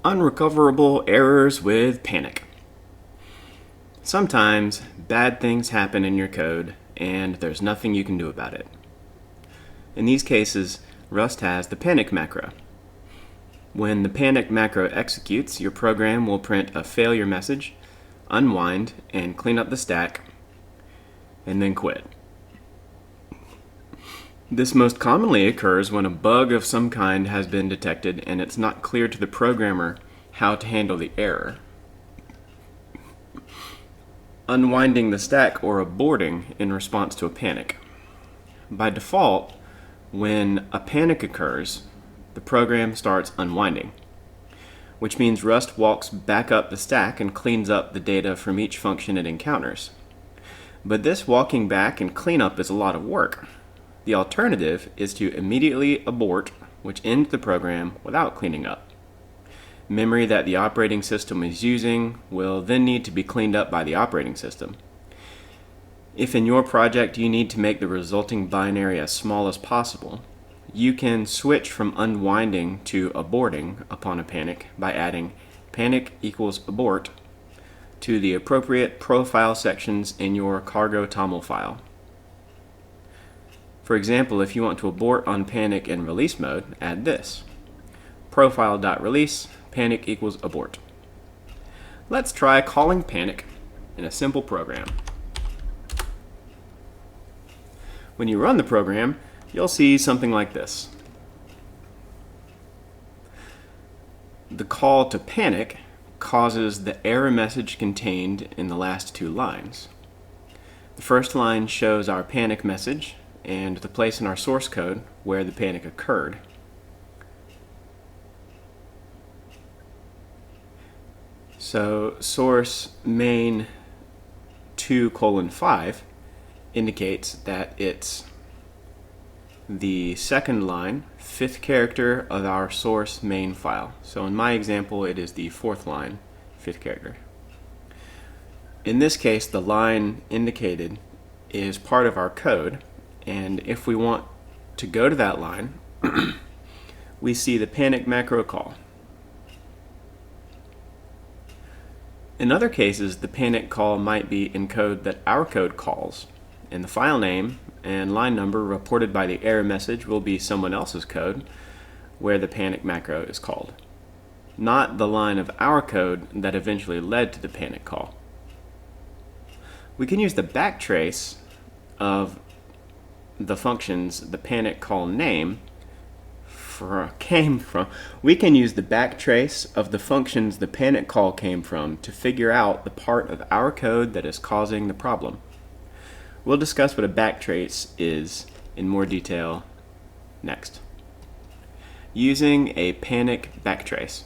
Unrecoverable errors with panic. Sometimes bad things happen in your code and there's nothing you can do about it. In these cases, Rust has the panic macro. When the panic macro executes, your program will print a failure message, unwind and clean up the stack, and then quit. This most commonly occurs when a bug of some kind has been detected and it's not clear to the programmer how to handle the error. Unwinding the stack or aborting in response to a panic. By default, when a panic occurs, the program starts unwinding, which means Rust walks back up the stack and cleans up the data from each function it encounters. But this walking back and cleanup is a lot of work. The alternative is to immediately abort, which ends the program without cleaning up. Memory that the operating system is using will then need to be cleaned up by the operating system. If in your project you need to make the resulting binary as small as possible, you can switch from unwinding to aborting upon a panic by adding panic equals abort to the appropriate profile sections in your cargo toml file. For example, if you want to abort on panic in release mode, add this: profile.release panic equals abort. Let's try calling panic in a simple program. When you run the program, you'll see something like this. The call to panic causes the error message contained in the last two lines. The first line shows our panic message and the place in our source code where the panic occurred. So source main 2:5 indicates that it's the second line, fifth character of our source main file. So in my example, it is the fourth line, fifth character. In this case, the line indicated is part of our code, and if we want to go to that line, we see the panic macro call. In other cases, the panic call might be in code that our code calls, and the file name and line number reported by the error message will be someone else's code where the panic macro is called, not the line of our code that eventually led to the panic call. We can use the backtrace of the functions the panic call name came from. We can use the backtrace of the functions the panic call came from to figure out the part of our code that is causing the problem. We'll discuss what a backtrace is in more detail next. Using a panic backtrace.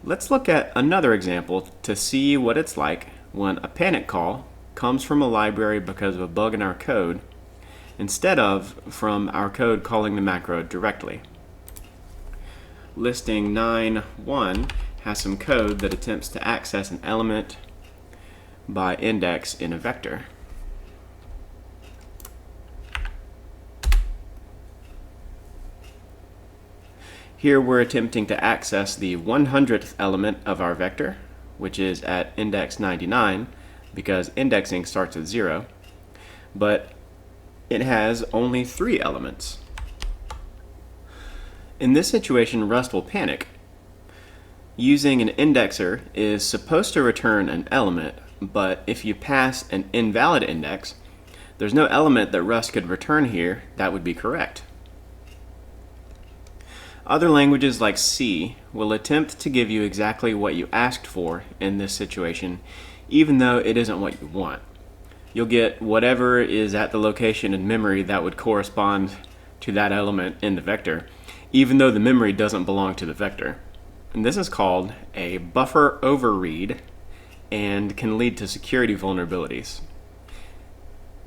Let's look at another example to see what it's like when a panic call comes from a library because of a bug in our code instead of from our code calling the macro directly. Listing 9.1 has some code that attempts to access an element by index in a vector. Here we're attempting to access the 100th element of our vector, which is at index 99, because indexing starts at 0, but it has only 3 elements. In this situation, Rust will panic. Using an indexer is supposed to return an element, but if you pass an invalid index, there's no element that Rust could return here that would be correct. Other languages like C will attempt to give you exactly what you asked for in this situation, even though it isn't what you want. You'll get whatever is at the location in memory that would correspond to that element in the vector, even though the memory doesn't belong to the vector. And this is called a buffer overread and can lead to security vulnerabilities.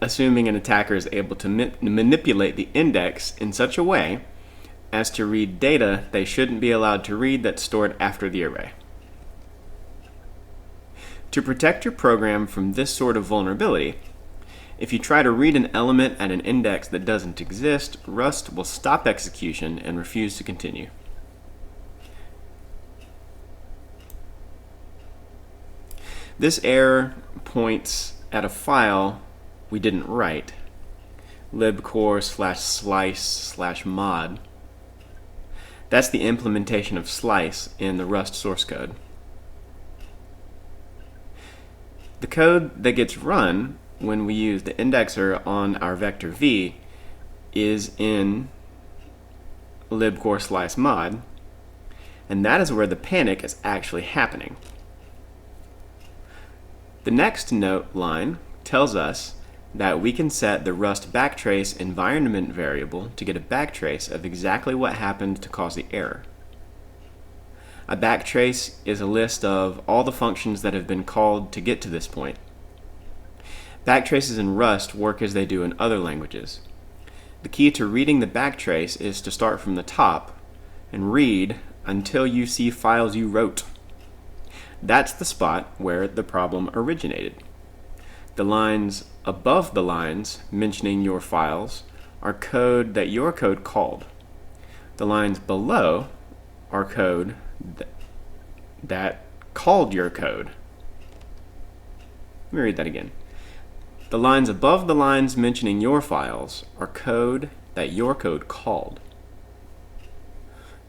Assuming an attacker is able to manipulate the index in such a way as to read data they shouldn't be allowed to read that's stored after the array. To protect your program from this sort of vulnerability, if you try to read an element at an index that doesn't exist, Rust will stop execution and refuse to continue. This error points at a file we didn't write, libcore/slice/mod. That's the implementation of slice in the Rust source code. The code that gets run when we use the indexer on our vector v is in libcore/mod, and that is where the panic is actually happening. The next note line tells us that we can set the Rust backtrace environment variable to get a backtrace of exactly what happened to cause the error. A backtrace is a list of all the functions that have been called to get to this point. Backtraces in Rust work as they do in other languages. The key to reading the backtrace is to start from the top and read until you see files you wrote. That's the spot where the problem originated. The lines above the lines mentioning your files are code that your code called. The lines below are code that called your code. Let me read that again. The lines above the lines mentioning your files are code that your code called.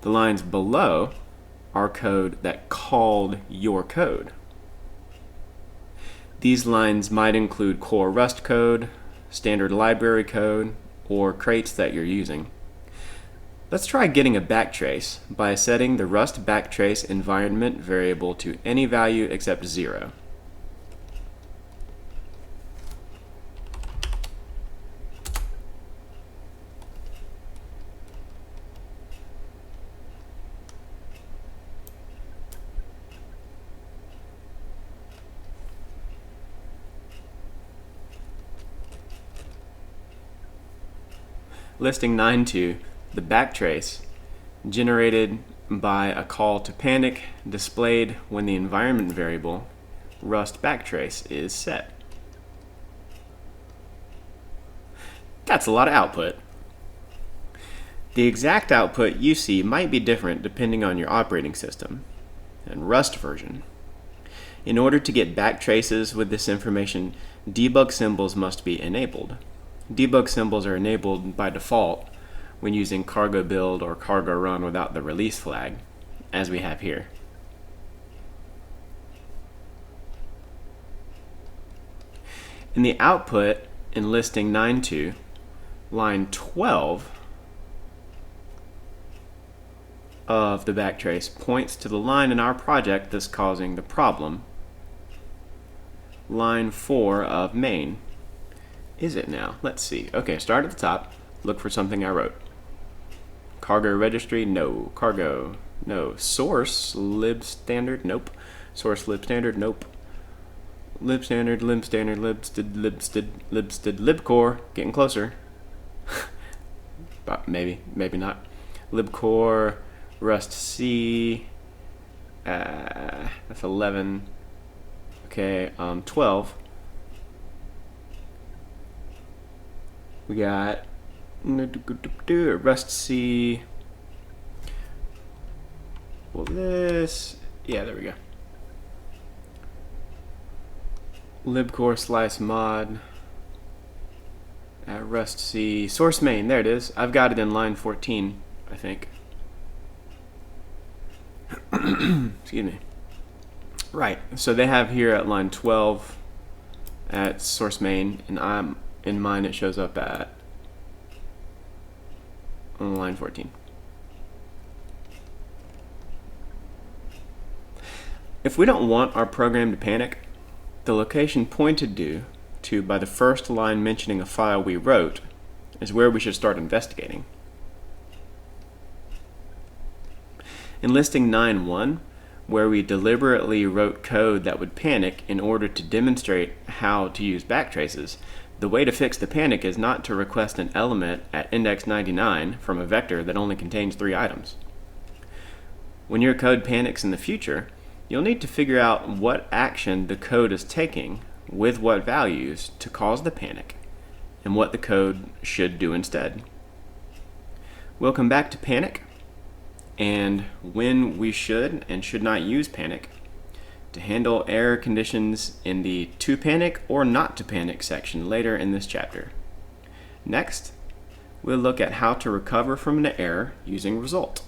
The lines below are code that called your code. These lines might include core Rust code, standard library code, or crates that you're using. Let's try getting a backtrace by setting the Rust backtrace environment variable to any value except 0. Listing 9.2, the backtrace generated by a call to panic displayed when the environment variable Rust backtrace is set. That's a lot of output. The exact output you see might be different depending on your operating system and Rust version. In order to get backtraces with this information, debug symbols must be enabled. Debug symbols are enabled by default when using cargo build or cargo run without the release flag, as we have here. In the output in listing 9.2, line 12 of the backtrace points to the line in our project that's causing the problem. Line 4 of main. Is it now? Let's see. Okay, start at the top. Look for something I wrote. Cargo registry? No. Cargo? No. Source? Lib standard? Nope. Source lib standard? Nope. Lib standard, libstd, libcore. Getting closer. But maybe not. Libcore, Rust C. That's 11. Okay, 12. We got Rust C. Well, this. Yeah, there we go. Libcore slice mod. Rust C. Source main. There it is. I've got it in line 14, I think. Excuse me. Right. So they have here at line 12 at source main, and in mine it shows up at line 14. If we don't want our program to panic, the location pointed to by the first line mentioning a file we wrote is where we should start investigating. In listing 9.1, where we deliberately wrote code that would panic in order to demonstrate how to use backtraces, the way to fix the panic is not to request an element at index 99 from a vector that only contains 3 items. When your code panics in the future, you'll need to figure out what action the code is taking with what values to cause the panic and what the code should do instead. We'll come back to panic and when we should and should not use panic to handle error conditions in the to panic or not to panic section later in this chapter. Next, we'll look at how to recover from an error using result.